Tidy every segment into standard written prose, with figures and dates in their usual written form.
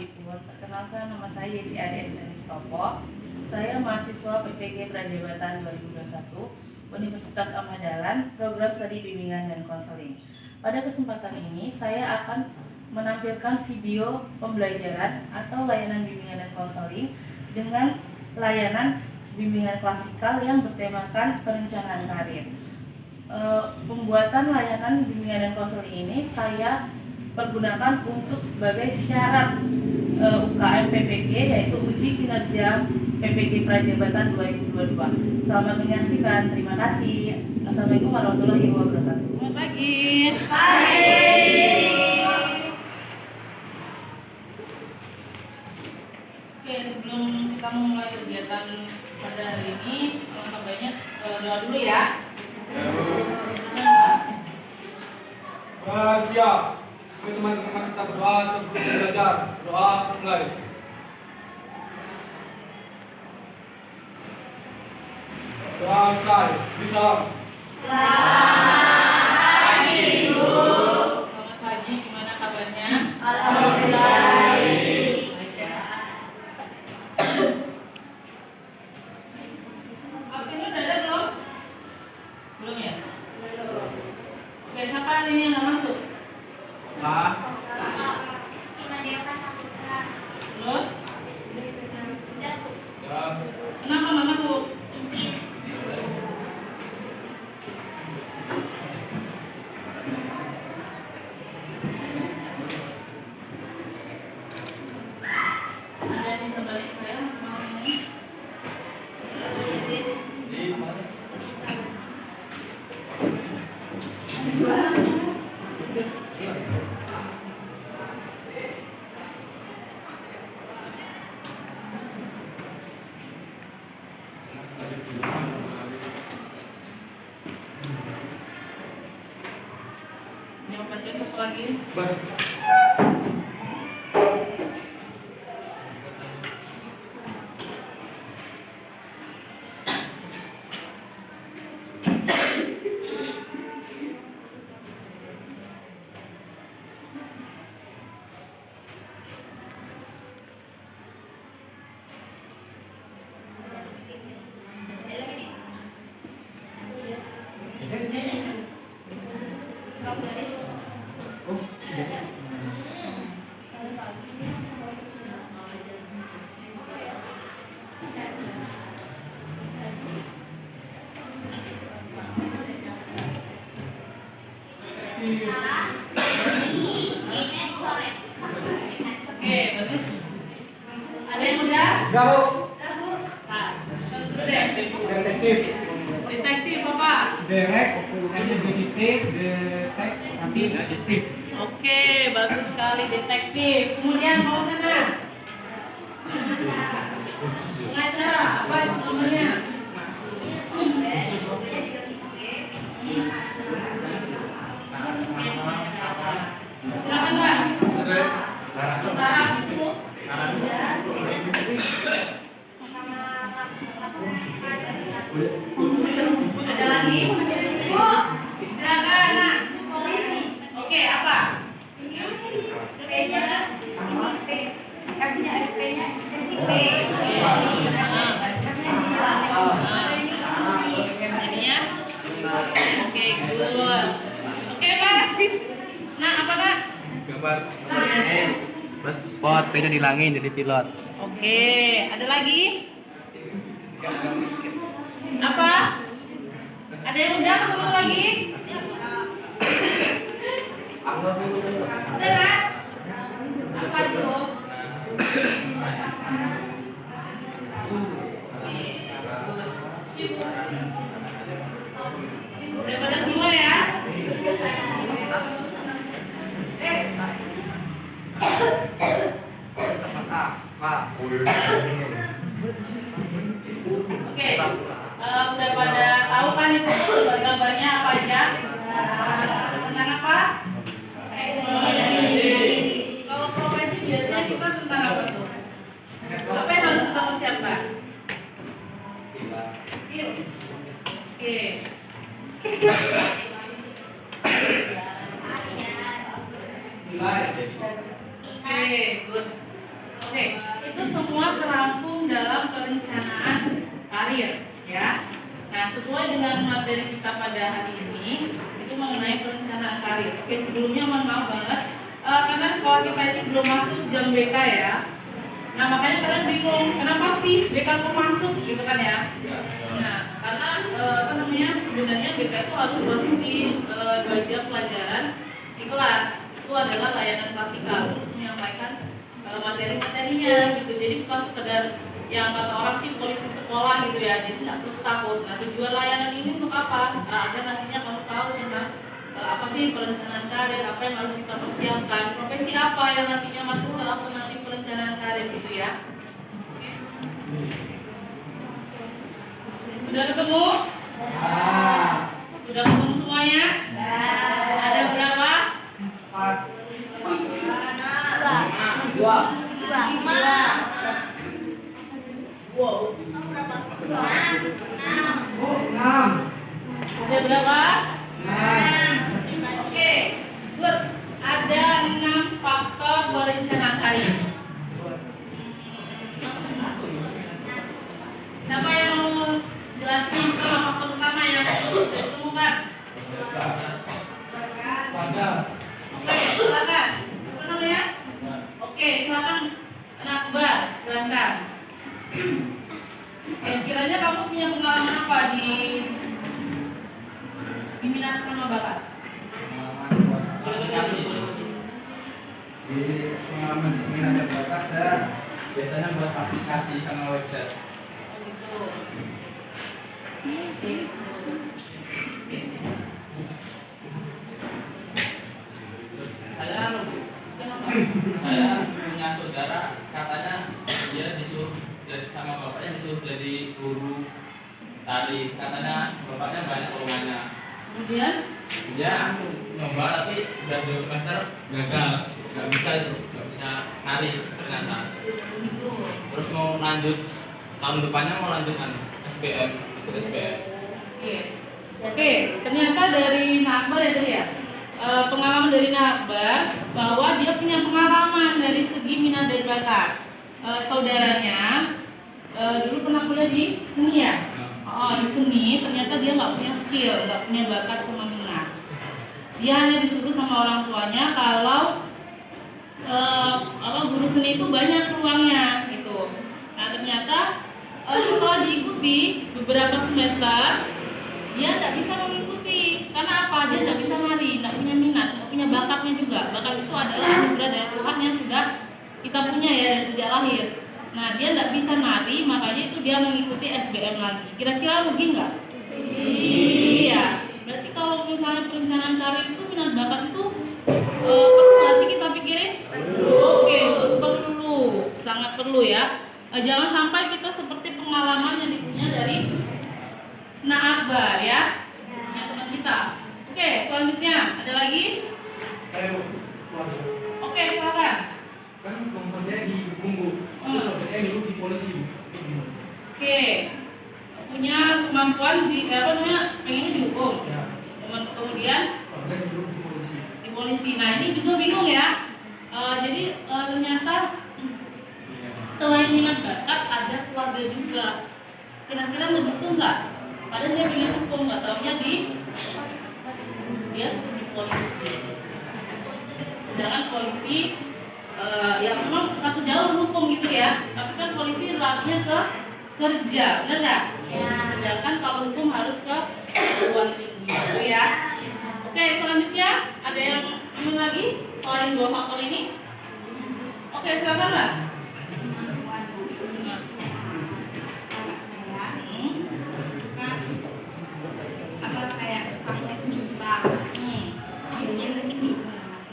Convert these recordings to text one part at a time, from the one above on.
Habibur. Perkenalkan, nama saya Yesi Aries Anistopo. Saya mahasiswa PPG Prajabatan 2021 Universitas Ahmad Dahlan, program studi bimbingan dan konseling. Pada kesempatan ini, saya akan menampilkan video pembelajaran atau layanan bimbingan dan konseling dengan layanan bimbingan klasikal yang bertemakan perencanaan karir. Pembuatan layanan bimbingan dan konseling ini saya pergunakan untuk sebagai syarat UKM PPG, yaitu uji kinerja PPG Prajabatan 2022. Selamat menyaksikan, terima kasih. Assalamualaikum warahmatullahi wabarakatuh. Selamat pagi. Oke, sebelum kita memulai kegiatan pada hari ini, alangkah baiknya doa dulu ya. Siap. Mari teman-teman kita berdoa sebelum belajar. Doa mulai. Doa selesai. Bisa. Selamat pagi, gimana kabarnya? Alhamdulillah. Baik ya. Absennya udah ada belum? Belum ya? Belum. Oke, siapa ini yang nggak masuk? Lah. Terus? Ya. Kenapa nggak masuk? Ada di sebelah saya mau ini? Di mana? Jawabannya satu lagi. Baik. Oke, bagus. Ada yang udah? Jauh. Nah, dulu deh. Detektif. Detektif apa? Derek. Nanti detektif. Detek. Nanti detektif. Oke, bagus sekali detektif. Kemudian mau sana? Pengacara, apa namanya? Silakan Pak. Tentara itu. Ada lagi? Silakan. Nah. Oke, apa? Jadinya? Oke, good. Oke, Mas. Nah, apa, Pak? Gambar. Spot, pengen dihilangin jadi pilot. Oke, ada lagi? Apa? Ada yang udah ketemu lagi? Udah kan? Apa tuh? Udah pada semua ya? Oke, udah pada tahu kan itu gambarnya apa aja? Tentang apa? Kalau profesi biasanya kita tentang apa tuh? Apa yang harus kita persiapkan? Oke. Nilai. Oke, good. semua terangkum dalam perencanaan karir, ya. Nah, sesuai dengan materi kita pada hari ini itu mengenai perencanaan karir. Oke, sebelumnya mohon maaf banget karena sekolah kita ini belum masuk jam BK ya. Nah, makanya kalian bingung kenapa sih BK kok masuk gitu kan ya. Nah, karena sebenarnya BK itu harus masuk di 2 jam pelajaran di kelas. Itu adalah layanan klasikal untuk menyampaikan materi-materinya gitu. Jadi bukan sekedar yang kata orang sih polisi sekolah gitu ya, jadi nggak perlu takut. Nah, tujuan layanan ini untuk apa? Agar nantinya kamu tahu tentang apa sih perencanaan karir, apa yang harus kita persiapkan, profesi apa yang nantinya masuk ke alternatif perencanaan karir gitu ya. Sudah ketemu? Sudah ketemu semuanya? Ada berapa? 6. Ada berapa? Oke, good. Ada 6 faktor perencanaan karir. Siapa yang mau jelasin faktor utama yang ditemukan? Oke, silakan. Apa namanya? Oke, silakan anak Akbar, jelaskan. Sekiranya kamu punya pengalaman apa di minat sama bakat? Di pengalaman minat dan bakat saya biasanya buat aplikasi sama website. Saya punya saudara, katanya dia disuruh sama bapaknya disuruh jadi guru tari, katanya bapaknya banyak uangnya. Kemudian Dia nyoba tapi udah 2 semester gagal, nggak bisa nari ternyata. Terus mau lanjut tahun depannya mau lanjutkan SBM, ikut SBM. Oke, ternyata dari Nakbar ya tadi ya. Pengalaman dari Nakbar bahwa dia punya pengalaman dari segi minat dan bakat. Saudaranya dulu pernah kuliah di seni ya. Di seni ternyata dia nggak punya skill, nggak punya bakat sama minat. Dia hanya disuruh sama orang tuanya kalau guru seni itu banyak peluangnya gitu. Nah, ternyata setelah diikuti beberapa semester dia nggak bisa mengikuti. Karena apa? Dia nggak bisa nari, nggak punya minat, nggak punya bakatnya juga. Bakat itu adalah anugerah dari Tuhan yang sudah kita punya ya dari sejak lahir. Nah, dia nggak bisa nari, makanya itu dia mengikuti SBM lagi. Kira-kira rugi nggak? Iya. Berarti kalau misalnya perencanaan karir itu minat bakat itu perlu nggak sih kita pikirin? Oke, perlu, sangat perlu ya. Jangan sampai kita seperti pengalaman yang dipunya dari Akbar ya, teman kita. Oke, selanjutnya ada lagi? Oke, silakan. Kan saya di Bumbu, saya dulu di polisi. Oke, punya kemampuan pengennya dihukum. Ya, Kemudian saya dulu di polisi. di polisi. Nah, ini juga bingung ya. Jadi ternyata selain minat bakat ada keluarga juga. Kira-kira mendukung nggak? Padahal dia pengen hukum, nggak taunya dia seperti di polisi. Sedangkan polisi ya memang satu jalur hukum gitu ya. Tapi kan polisi larinya ke kerja, benar nggak? Sedangkan kalau hukum harus ke perguruan tinggi, gitu ya. Oke, selanjutnya ada yang lagi selain 2 faktor ini? Oke, silakan Mbak. Kayak sukanya suka akhirnya resmi.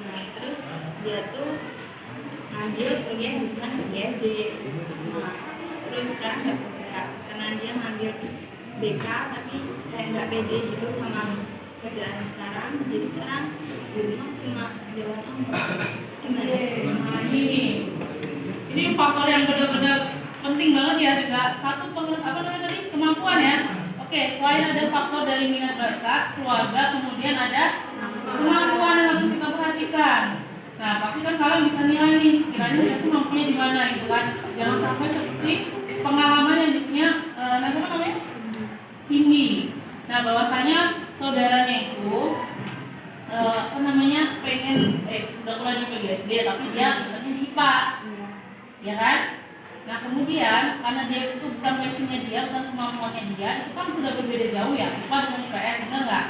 Nah, terus dia tuh ngambil kuliah jurusan ISD. Nah, terus sekarang nggak kerja karena dia ngambil BK tapi kayak nggak pede gitu sama kerjaan sekarang. Jadi sekarang di rumah cuma jalan gimana? Nah, ini faktor yang benar-benar penting banget ya juga. Satu kemampuan ya. Oke, selain ada faktor dari minat bakat, keluarga, kemudian ada kemampuan yang harus kita perhatikan. Nah, pasti kan kalian bisa nilai nih sekiranya saya tuh mampunya di mana gitu kan. Jangan sampai seperti pengalaman yang punya apa namanya? Tinggi. Nah, bahwasanya saudaranya itu pengen udah kuliah di PGSD tapi dia internnya di IPA. Ya kan? Nah, kemudian karena dia itu bukan passionnya dia, bukan kemampuannya dia, itu kan sudah berbeda jauh ya, IPA dengan IPS, benar nggak?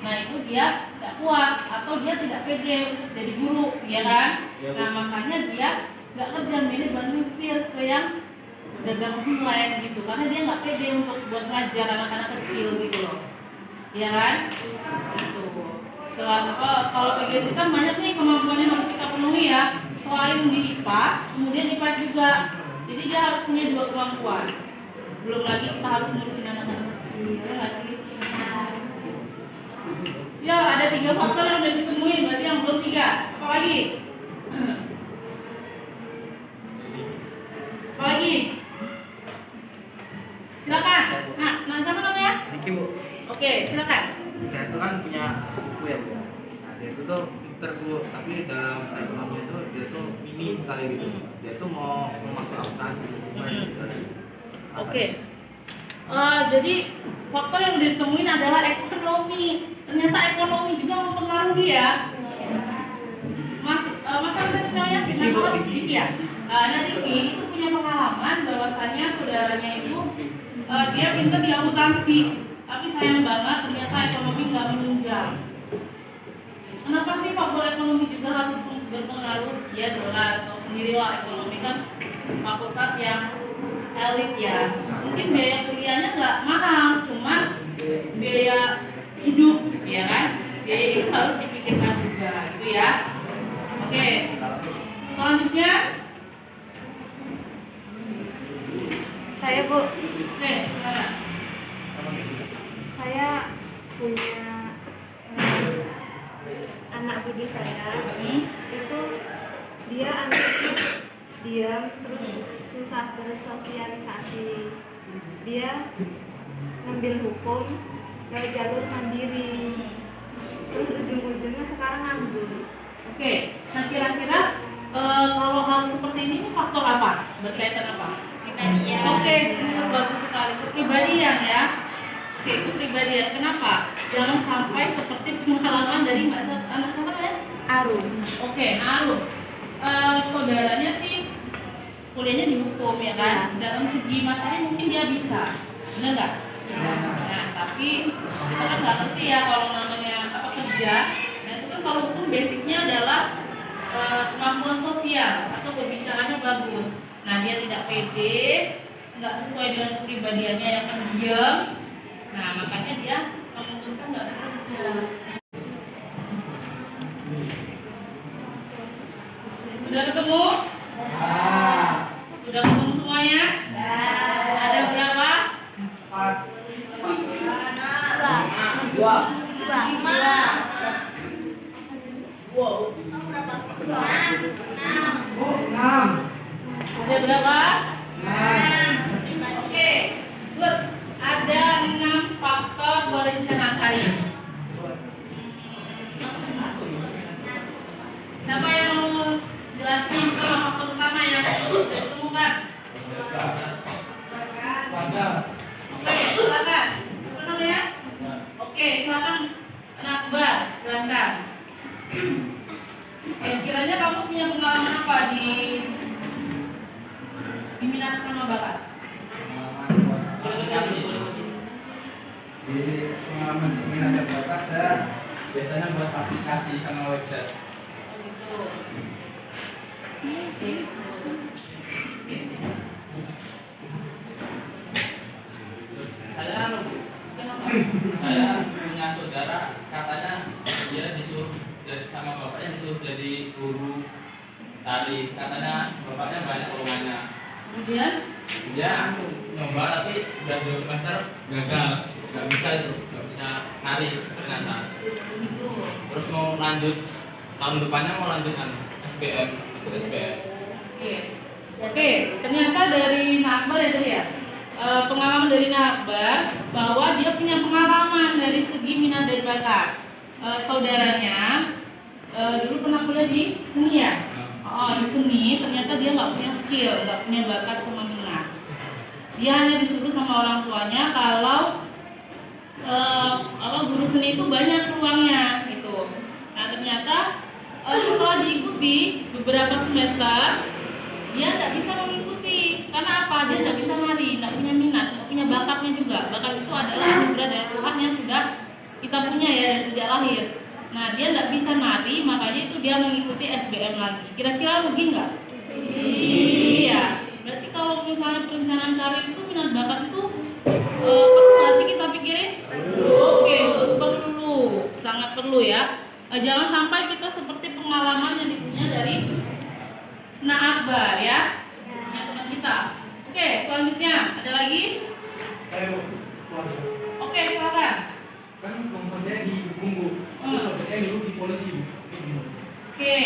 Nah, itu dia tidak kuat atau dia tidak pede untuk jadi guru, ya kan? Nah, makanya dia nggak kerja, milih banding setir ke yang dagang online gitu, karena dia nggak pede untuk buat ngajar anak-anak kecil gitu loh, ya kan? Itu. Kalau PGSD kan banyak nih kemampuannya harus kita penuhi ya. Selain di IPA, kemudian IPS juga. Jadi dia harus punya dua kemampuan. Belum lagi kita harus ngurusin anak-anak kecil, ya nggak sih? Ya, ada 3 faktor yang udah ditemuin, berarti yang belum 3. Apa lagi? Apa lagi? Silakan. Nah, siapa namanya? Niki, Bu. Oke, silakan. Saya itu kan punya sepupu ya, Bu. Nah, dia itu tuh pinter, Bu, tapi dalam ekonomi itu dia tuh minim sekali gitu. Dia tuh mau masuk akuntansi. Oke. Jadi faktor yang udah ditemuin adalah ekonomi. Ternyata ekonomi juga mempengaruhi ya. Mas apa tadi namanya? Diki ya. Nah, Diki itu punya pengalaman bahwasanya saudaranya itu dia pintar di akuntansi, tapi sayang banget ternyata ekonomi nggak menunjang. Kenapa sih faktor ekonomi juga harus berpengaruh? Ya jelas, tahu sendirilah ekonomi kan fakultas yang elit ya. Mungkin biaya kuliahnya nggak mahal, cuma biaya hidup, ya kan? Biaya hidup harus dipikirkan juga, gitu ya. Oke, selanjutnya Saya, Bu. oke, mana? Saya punya anak budi saya. Itu dia anaknya diam, terus susah bersosialisasi. Dia ngambil hukum dari jalur mandiri, terus ujung-ujungnya sekarang nganggur. Oke, nah kira-kira kalau hal seperti ini faktor apa? Berkaitan apa? Oke, bagus sekali. Kepribadian ya. Oke, kepribadian. Kenapa? Jangan sampai seperti pengalaman dari anak siapa ya? Arum. Oke, Arum. Saudaranya sih kuliahnya di hukum ya kan. Dalam segi materi mungkin dia bisa, benar nggak? Nah, tapi kita kan nggak ngerti ya kalau namanya kerja. Nah, itu kan kalau hukum basicnya adalah kemampuan sosial atau berbicaranya bagus. Nah, dia tidak pede, nggak sesuai dengan kepribadiannya yang pendiam. Nah, makanya dia memutuskan nggak bekerja. Sudah ketemu? Sudah ketemu semuanya? Ada berapa? 6. Ada berapa? 6. Oke, good. Ada 6 faktor perencanaan karir. Siapa yang mau jelasin faktor utama yang sudah ditemukan? Oke, silakan. Apa namanya? Oke, silakan anak Akbar, jelaskan. Sekiranya kamu punya pengalaman apa di minat sama bakat? Di pengalaman minat dan bakat saya biasanya buat aplikasi sama website. Saya punya saudara, katanya dia disuruh sama bapaknya disuruh jadi guru tari, katanya bapaknya banyak lowongannya. Kemudian Dia nyoba tapi udah 2 semester gagal, nggak bisa nari ternyata. Terus mau lanjut tahun depannya mau lanjutkan SBM, ikut SBM. Oke, ternyata dari Nakbar ya tadi ya. Pengalaman dari Nakbar bahwa dia punya pengalaman dari segi minat dan bakat. Saudaranya dulu pernah kuliah di seni ya. di seni ternyata dia nggak punya skill, nggak punya bakat sama minat. Dia hanya disuruh sama orang tuanya kalau guru seni itu banyak peluangnya gitu. Nah ternyata setelah diikuti beberapa semester dia nggak bisa mengikuti. Karena apa? Dia nggak bisa nari, nggak punya minat, nggak punya bakatnya juga. Bakat itu adalah anugerah dari Tuhan yang sudah kita punya ya dari sejak lahir. Nah dia nggak bisa nari, makanya itu dia mengikuti SBM lagi. Kira-kira rugi nggak? Iya. Berarti kalau misalnya perencanaan karir itu minat bakat itu perlu nggak sih kita pikirin? Oke, perlu, sangat perlu ya. Jangan sampai kita seperti pengalaman yang dipunya dari Nak Akbar ya, teman kita. Oke, selanjutnya ada lagi? Oke, silakan. Kan kemampuan saya di bumbu, saya dulu di polisi. Oke,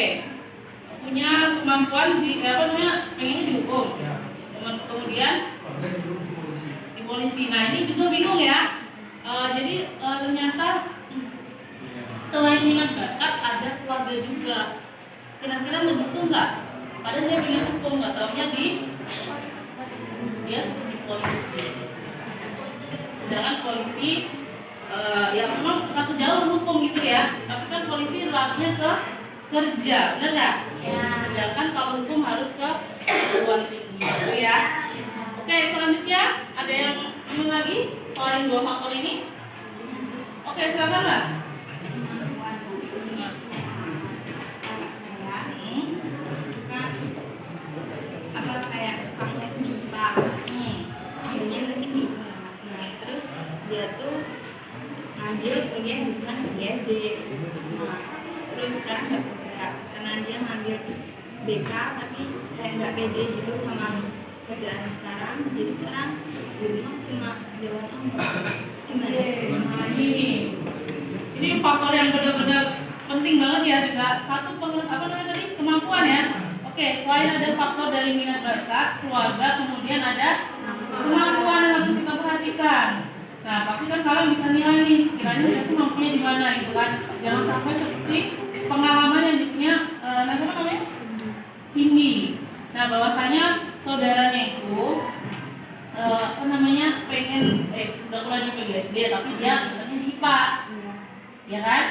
punya kemampuan di pengennya dihukum. Ya, Kemudian saya dulu di polisi. di polisi. Nah ini juga bingung ya. Jadi ternyata selain minat bakat ada keluarga juga. Kira-kira mendukung nggak? Padahal dia pengen hukum, nggak taunya dia seperti polisi. Sedangkan polisi ya memang satu jalur hukum gitu ya. Tapi kan polisi larinya ke kerja, benar nggak? Ya. Sedangkan kalau hukum harus ke perguruan tinggi, gitu ya. Oke, selanjutnya ada yang ingin lagi selain dua faktor ini? Oke, silakan Mbak. Kayak sukanya itu suka jadinya rezeki. Nah terus dia tuh ngambil kuliah jurusan ISD. Nah terus sekarang nggak kerja karena dia ngambil BK tapi kayak nggak pede gitu sama kerjaan sekarang. Jadi sekarang di rumah cuma jalan gimana? Nah ini faktor yang benar-benar penting banget ya juga. Satu kemampuan ya. Oke, selain ada faktor dari minat bakat, keluarga, kemudian ada kemampuan yang harus kita perhatikan. Nah, pasti kan kalian bisa nilai nih, sekiranya saya tuh mampunya di mana gitu kan. Jangan sampai seperti pengalaman yang dipunya namanya? Cindy. Nah, bahwasanya saudaranya itu pengen udah kuliah di PGSD tapi dia katanya di IPA. Ya kan?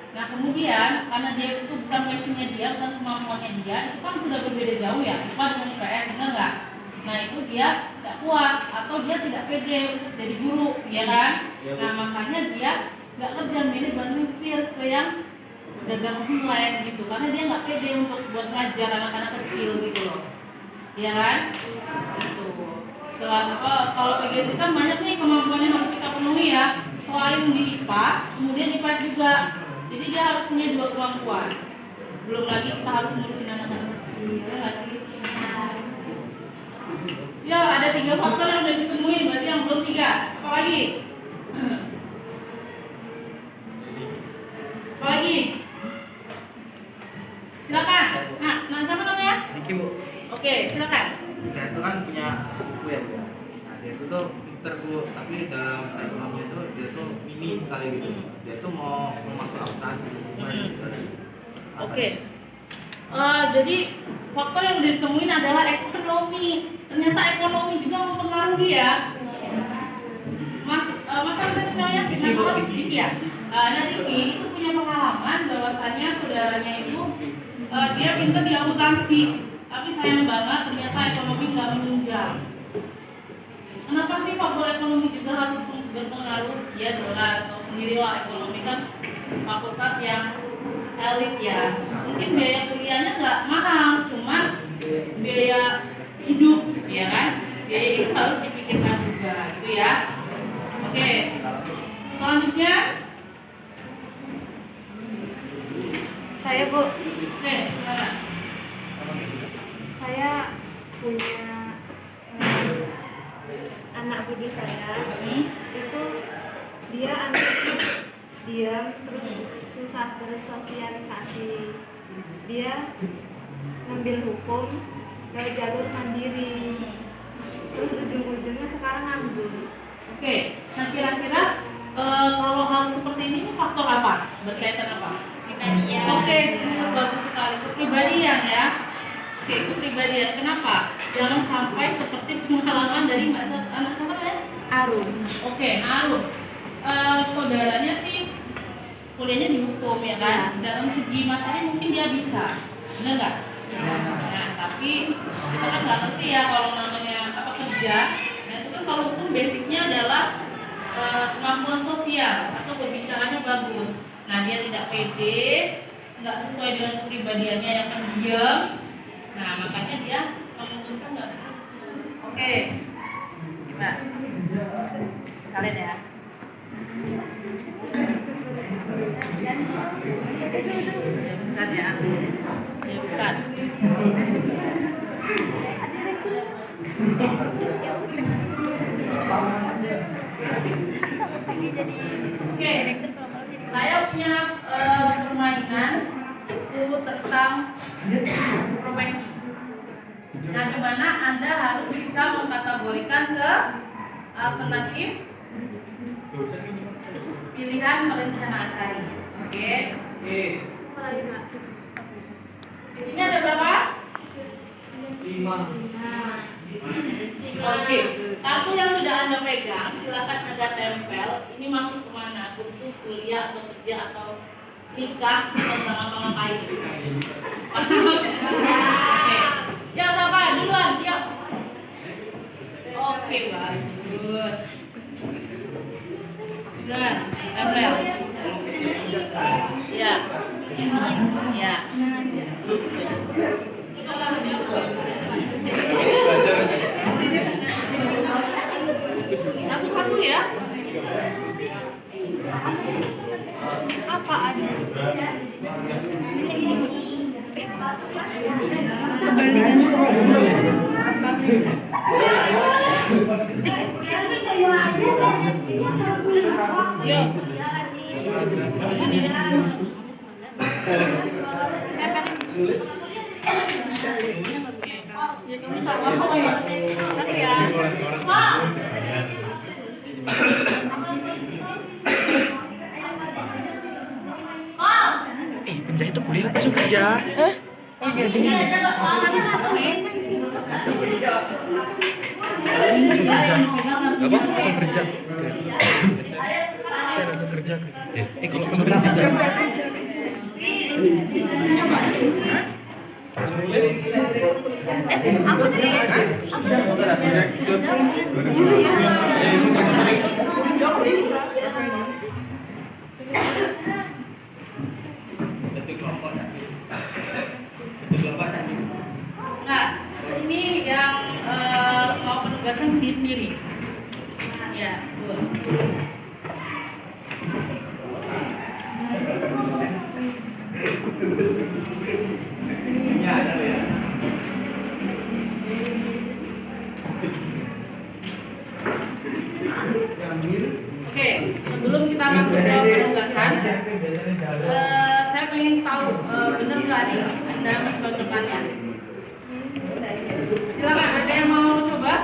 Nah kemudian karena dia itu bukan passionnya dia, bukan kemampuannya dia, itu kan sudah berbeda jauh ya, IPA dengan IPS, benar nggak? Nah itu dia tidak kuat atau dia tidak pede untuk jadi guru, ya kan? Nah makanya dia nggak kerja, milih banding setir ke yang dagang online gitu, karena dia nggak pede untuk buat ngajar anak-anak kecil gitu loh, ya kan? Itu. Kalau PGSD kan banyak nih kemampuan yang harus kita penuhi ya, selain di IPA, kemudian IPS juga. Jadi dia harus punya dua kemampuan. Belum lagi kita harus ngurusin anak-anak kecil, ya nggak sih? Ya ada 3 faktor yang udah ditemuin, berarti yang belum 3. Apa lagi? Apa lagi? Silakan. Nah siapa namanya? Niki Bu. Oke, silakan. Saya itu kan punya sepupu ya Bu. Nah dia itu tuh pinter Bu, tapi dalam ekonomi itu dia tuh minim sekali gitu. Dia tuh mau masuk akuntansi. Oke. Jadi faktor yang udah ditemuin adalah ekonomi. Ternyata ekonomi juga mempengaruhi ya. Mas apa tadi namanya? Diki ya. Nah Diki itu punya pengalaman bahwasannya saudaranya itu dia pintar di akuntansi, tapi sayang banget ternyata ekonomi nggak menunjang. Kenapa sih faktor ekonomi juga harus berpengaruh? Ya jelas, tahu sendirilah ekonomi kan fakultas yang elit ya. Mungkin biaya kuliahnya nggak mahal, cuma biaya hidup, ya kan? Biaya hidup harus dipikirkan juga, gitu ya. Oke, selanjutnya Saya Bu, oke, silakan. saya punya anak budi saya itu dia anaknya diam terus susah bersosialisasi. Dia ngambil hukum lewat jalur mandiri, terus ujung-ujungnya sekarang nganggur. Oke, nah kira-kira kalau hal seperti ini faktor apa? Berkaitan apa? Kepribadian. Oke, bagus sekali. Kepribadian ya. Oke, kepribadian. Kenapa? Jangan sampai seperti pengalaman dari anak siapa ya? Arum. Oke, Arum. Saudaranya sih kuliahnya di hukum ya kan? Dalam segi materi mungkin dia bisa, benar nggak? Nah, tapi kita kan nggak ngerti ya kalau namanya apa kerja. Nah itu kan kalau hukum basicnya adalah kemampuan sosial atau berbicaranya bagus. Nah dia tidak pede, nggak sesuai dengan kepribadiannya yang pendiam. Nah makanya dia memutuskan nggak bekerja. Oke, kita kalian ya. Besar ya, ya besar. Oke, saya punya permainan itu tentang profesi. Nah, di mana Anda harus bisa mengkategorikan ke alternatif pilihan perencanaan hari. Oke. Di sini ada berapa? 5. Oke. Kartu yang sudah Anda pegang, silakan Anda tempel. Ini masuk kemana? Kursus, kuliah, atau kerja, atau nikah, atau ngapa-ngapain? Oke. Ya, siapa? Duluan. Ya. Oke, bagus. Benar, tempel. Ya. Ya. Satu-satu ya. Apa ada? Penjahit itu kuliah langsung kerja. Satu-satu ya. Langsung kerja. Apa? Langsung kerja. Langsung kerja. Kalau pemerintah kerja. Nah, ini yang mau penugasan sendiri. Ya, betul. Oke, sebelum kita masuk ke penugasan, saya pengen tahu benar nggak nih Anda mencocokkannya? Silakan, ada yang mau coba?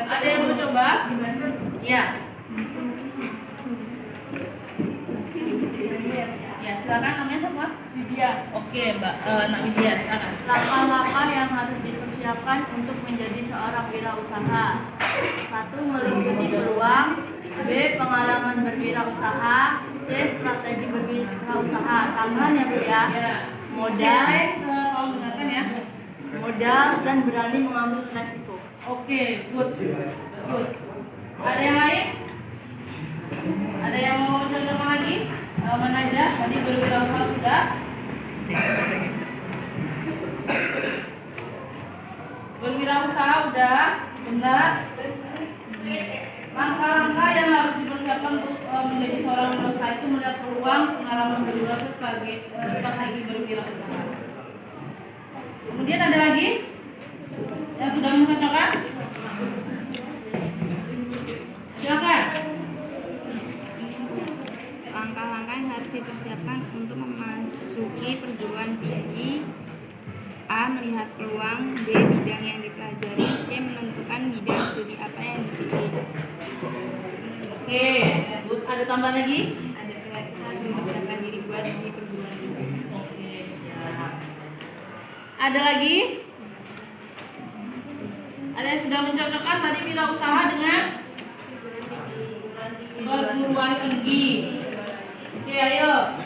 Ada yang mau coba? Ya. Ya, silakan, namanya siapa? Widya. Oke, Mbak, Nak Widya, silakan. Langkah-langkah yang harus dipersiapkan untuk menjadi seorang wirausaha. 1. Meliputi peluang. B. Pengalaman berwirausaha. C. Strategi berwirausaha. Tambahan ya Bu ya. Ya. Modal, Tolong dengarkan ya. modal dan berani mengambil resiko. Oke, good. Bagus. Ada yang lain? Ada yang mau contohkan lagi? Mana aja? Tadi berwirausaha sudah. Berwirausaha udah, benar. Langkah-langkah yang harus dipersiapkan untuk menjadi seorang wirausaha itu melihat peluang, pengalaman berwirausaha, strategi berwirausaha. Kemudian ada lagi yang sudah mencocokkan? Silakan. Langkah-langkah yang harus dipersiapkan untuk memasuki perguruan tinggi. A. Melihat peluang. B. Bidang yang dipelajari. C. Menentukan bidang studi apa yang dipilih. Oke, good. Ada tambahan lagi? Ada pilihan kita harus mempersiapkan diri buat di perguruan tinggi. Oke, siap. Ada lagi? Ada yang sudah mencocokkan tadi wirausaha dengan perguruan tinggi? Oke, ayo.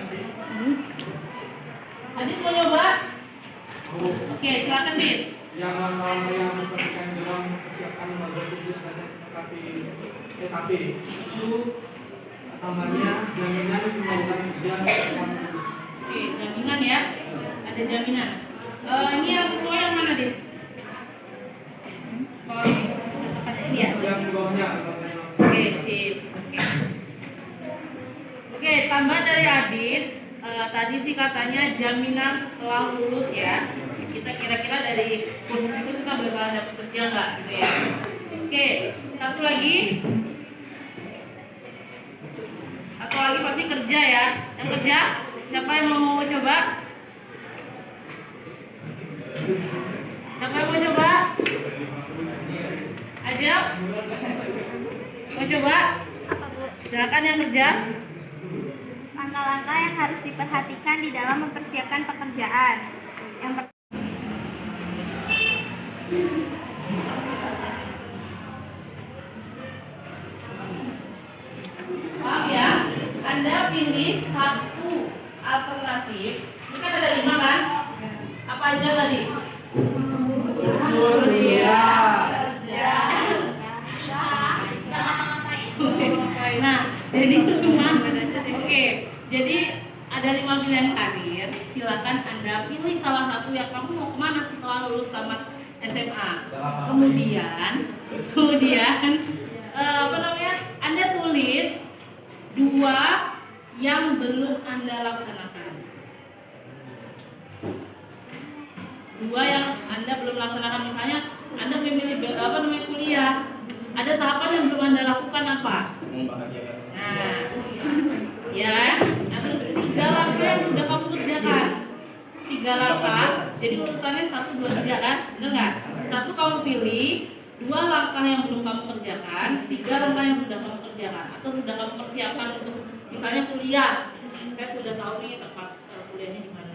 Adit mau nyoba? Oke, silakan Dit. Yang diperhatikan dalam persiapan berkuliah TKP itu tambahnya jaminan pembangunan kerja selama lulus. Oke, jaminan ya. Ada jaminan. Ini yang sesuai yang mana, Dit? Oh, cocokan ini ya. Yang di bawahnya. Oke, sip. Oke, tambah dari Adit. Tadi sih katanya jaminan setelah lulus ya. Kita kira-kira dari kursus itu kita bakalan dapat kerja nggak gitu ya. Oke, satu lagi. Satu lagi pasti kerja ya. Yang kerja, siapa yang mau coba? Siapa yang mau coba? Aja. Mau coba? Silakan yang kerja. Langkah-langkah yang harus diperhatikan di dalam mempersiapkan pekerjaan. Yang Maaf ya, Anda pilih satu alternatif. Ini kan ada 5 kan? Apa aja tadi? Nah, jadi oke, jadi ada 5 pilihan karir. Silakan Anda pilih salah satu yang kamu mau kemana setelah lulus tamat SMA. Kemudian Anda tulis 2 yang belum Anda laksanakan. 2 yang Anda belum laksanakan, misalnya Anda memilih kuliah. Ada tahapan yang belum Anda lakukan apa? Nah, ya, terus 3 langkah yang sudah kamu kerjakan. 3 langkah, jadi urutannya 1, 2, 3 kan? Benar nggak? 1 kamu pilih, 2 langkah yang belum kamu kerjakan, 3 langkah yang sudah kamu kerjakan, atau sudah kamu persiapkan untuk misalnya kuliah. Saya sudah tahu nih tempat kuliahnya di mana.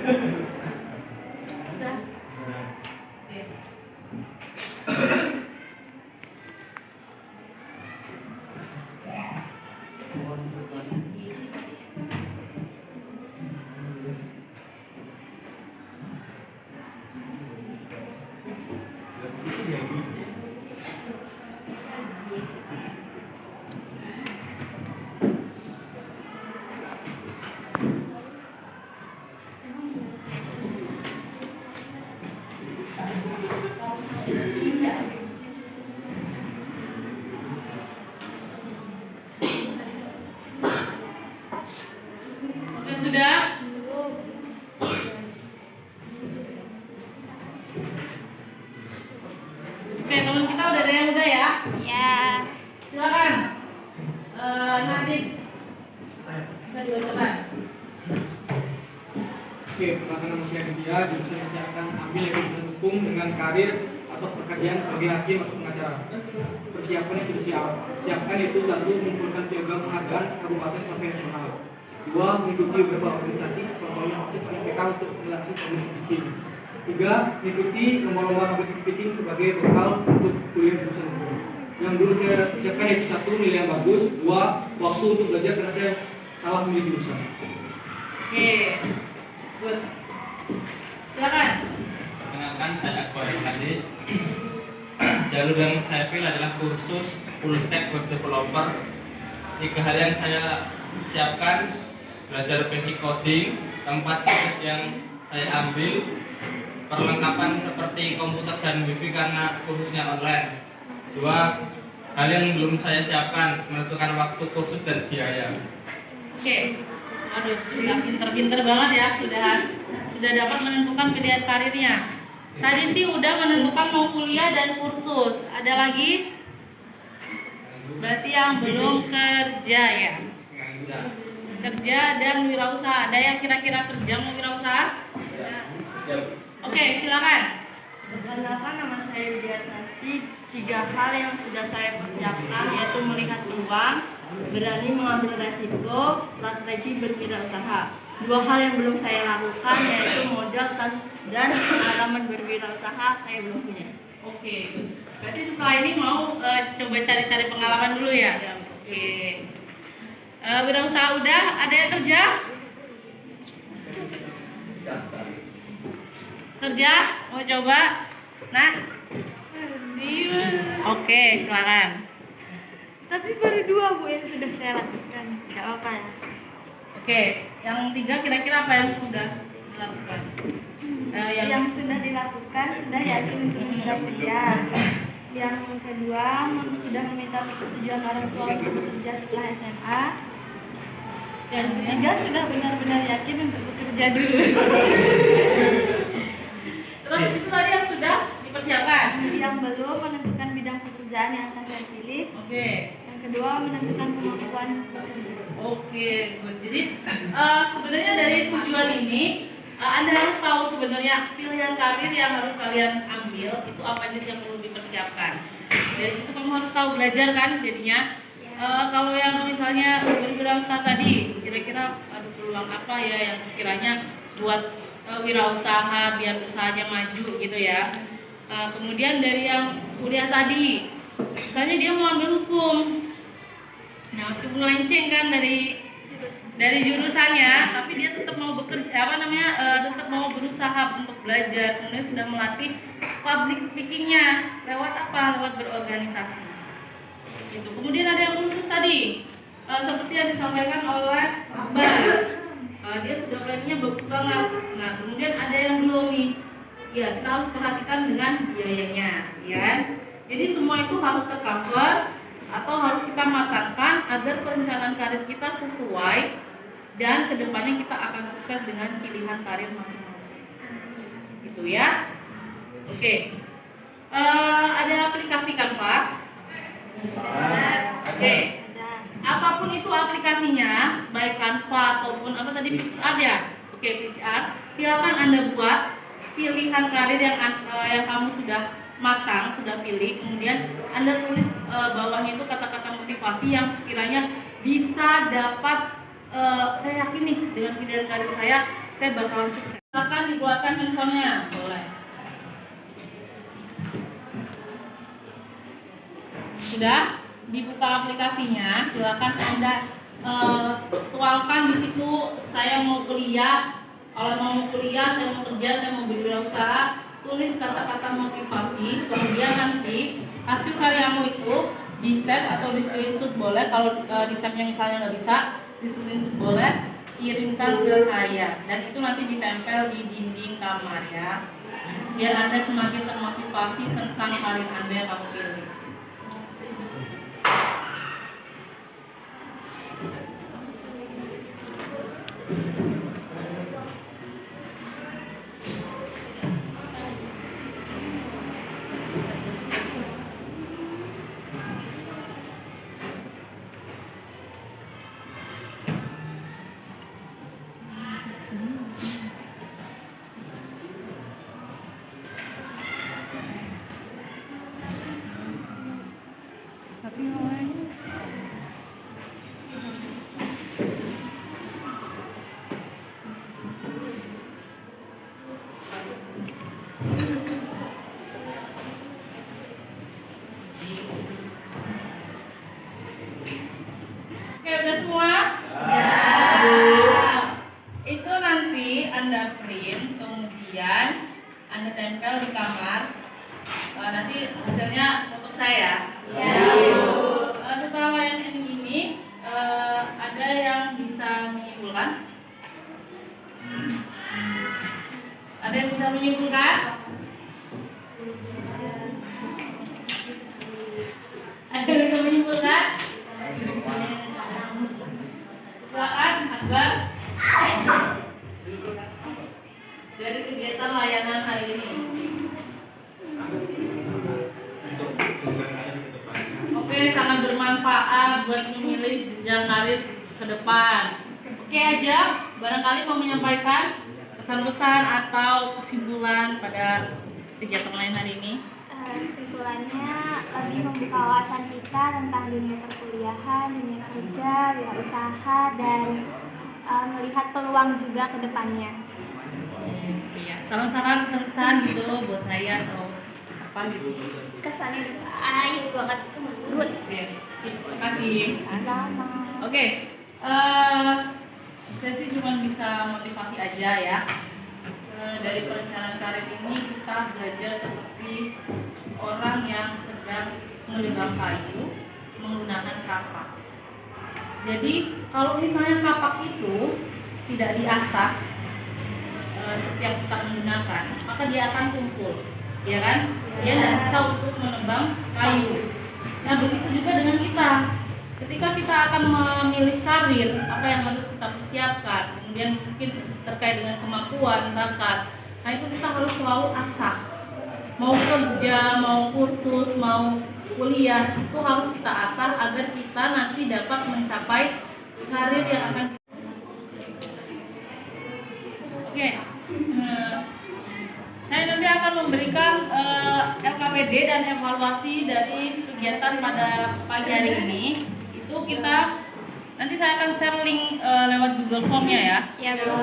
Sudah. Oke. Oke, sudah. Oke, teman kita udah ada yang udah ya. Ya. Silakan. Nadine. Bisa dibacakan. Oke, perkenalkan nama saya Widya, jurusan yang saya akan ambil yaitu jurusan hukum dengan karir atau pekerjaan sebagai hakim atau pengacara. Persiapan yang sudah siapkan itu 1. Mengumpulkan piagam penghargaan kabupaten sampai nasional. 2. Mengikuti beberapa organisasi seperti yang masuk PPK untuk melatih public speaking. 3. Mengikuti lomba-lomba public speaking sebagai bekal untuk kuliah jurusan hukum. Yang dulu saya siapkan itu 1. Nilai yang bagus. 2. Waktu untuk belajar karena saya salah memilih jurusan. Oke. Good. Silakan. Perkenalkan, saya Akbar Hadis. Jalur yang saya pilih adalah kursus full stack web developer. 3 hal yang saya siapkan: belajar basic coding, tempat kursus yang saya ambil, perlengkapan seperti komputer dan wifi karena kursusnya online. 2 hal yang belum saya siapkan: menentukan waktu kursus dan biaya. Oke. Aduh, sudah pinter-pinter banget ya, sudah dapat menentukan pilihan karirnya. Tadi sih udah menentukan mau kuliah dan kursus. Ada lagi? Berarti yang belum kerja ya. Kerja dan wirausaha. Ada yang kira-kira kerja mau wirausaha? Oke, silakan. Perkenalkan, nama saya Widya Santi. 3 hal yang sudah saya persiapkan yaitu melihat peluang, berani mengambil resiko, strategi berwirausaha. 2 hal yang belum saya lakukan yaitu modal dan pengalaman berwirausaha saya belum punya. Oke. Berarti setelah ini mau coba cari-cari pengalaman dulu ya. Oke. Wirausaha udah, ada yang kerja? Kerja? Mau coba? Nah. Oke, silakan. Tapi baru 2 Bu yang sudah saya lakukan. Gak apa ya. Oke, yang 3 kira-kira apa yang sudah dilakukan? Yang sudah dilakukan sudah yakin untuk bekerja. Yang kedua sudah meminta persetujuan orang tua untuk bekerja setelah SMA. Dan ketiga sudah benar-benar yakin untuk bekerja dulu. Terus itu tadi yang sudah dipersiapkan. Yang belum menentukan bidang pekerjaan yang akan saya pilih. Oke. Yang kedua menentukan kemampuan bekerja. Oke, good. Jadi sebenarnya dari tujuan ini Anda harus tahu sebenarnya pilihan karir yang harus kalian ambil itu apa aja sih yang perlu dipersiapkan. Dari situ kamu harus tahu, belajar kan jadinya. Kalau yang misalnya berwirausaha tadi, kira-kira ada peluang apa ya yang sekiranya buat wirausaha biar usahanya maju gitu ya. Kemudian dari yang kuliah tadi, misalnya dia mau ambil hukum. Nah, meskipun melenceng kan dari jurusannya, tapi dia tetap mau bekerja, tetap mau berusaha untuk belajar. Kemudian sudah melatih public speakingnya lewat apa? Lewat berorganisasi. Gitu. Kemudian ada yang khusus tadi, seperti yang disampaikan oleh Akbar. Dia sudah plannya bagus banget. Nah, kemudian ada yang belum nih. Ya, kita harus perhatikan dengan biayanya, ya. Jadi semua itu harus tercover atau harus kita matangkan agar perencanaan karir kita sesuai dan kedepannya kita akan sukses dengan pilihan karir masing-masing. Gitu ya. Oke. Ada aplikasi Canva. Oke. Apapun itu aplikasinya, baik Canva ataupun apa tadi PCR ya. Oke, PCR. Silakan Anda buat pilihan karir yang kamu sudah matang, sudah pilih. Kemudian Anda tulis bawahnya itu kata-kata motivasi yang sekiranya bisa dapat saya yakin nih dengan pilihan karir saya bakalan sukses. Silakan dikeluarkan handphonenya, boleh. Sudah dibuka aplikasinya, silakan Anda tuangkan di situ saya mau kuliah. Kalau mau kuliah, saya mau kerja, saya mau berwirausaha, tulis kata-kata motivasi, kemudian nanti hasil karyamu itu di save atau di screenshot boleh. Kalau di save-nya misalnya nggak bisa, di screenshot boleh, kirimkan ke saya dan itu nanti ditempel di dinding kamar ya, biar Anda semakin termotivasi tentang karir Anda yang kamu pilih. Oke, udah semua? Itu nanti Anda print, kemudian Anda tempel di kamar. Nanti hasilnya untuk saya. Setelah layanan ini, ada yang bisa menyimpulkan? Ada yang bisa menyimpulkan? Ada yang bisa menyimpulkan? Silakan, Akbar. Dari kegiatan layanan hari ini. Oke, sangat bermanfaat buat memilih jenjang karir ke depan. Oke aja, barangkali mau menyampaikan pesan-pesan atau kesimpulan pada kegiatan layanan hari ini. Kesimpulannya lebih membuka wawasan kita tentang dunia perkuliahan, dunia kerja, wirausaha, dan melihat peluang juga ke depannya. Iya, saran-saran kesan gitu buat saya atau apa gitu. Kesannya udah baik banget, good. Oke, terima kasih. Sama. Oke, saya sih cuma bisa motivasi aja ya. Dari perencanaan karir ini kita belajar seperti orang yang sedang menebang kayu menggunakan kapak. Jadi kalau misalnya kapak itu tidak diasah setiap kita menggunakan, maka dia akan tumpul, ya kan? Dia tidak bisa untuk menebang kayu. Nah begitu juga dengan kita. Ketika kita akan memilih karir, apa yang harus kita persiapkan, kemudian mungkin terkait dengan kemampuan, bakat, nah itu kita harus selalu asah. Mau kerja, mau kursus, mau kuliah, itu harus kita asah agar kita nanti dapat mencapai karir yang akan kita. Oke, saya nanti akan memberikan LKPD dan evaluasi dari kegiatan pada pagi hari ini. Itu kita nanti saya akan share link lewat Google Form-nya ya. Ya, Bu.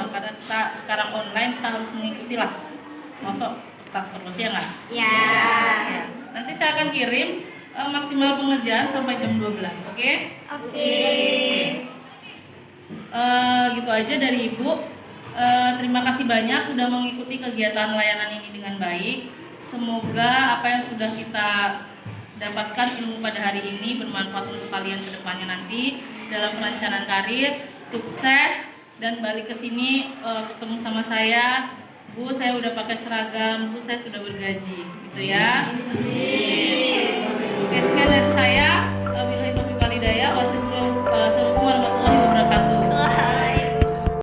Karena kita sekarang online, kita harus mengikuti lah. Masuk tas terus ya nggak? Ya. Ya. Nanti saya akan kirim maksimal pengerjaan sampai jam 12, oke? Oke. Gitu aja dari Ibu. Terima kasih banyak sudah mengikuti kegiatan layanan ini dengan baik. Semoga apa yang sudah kita dapatkan ilmu pada hari ini bermanfaat untuk kalian ke depannya nanti dalam perencanaan karir, sukses, dan balik ke sini ketemu sama saya. Bu, saya udah pakai seragam, Bu, saya sudah bergaji, gitu ya. Oke, sekian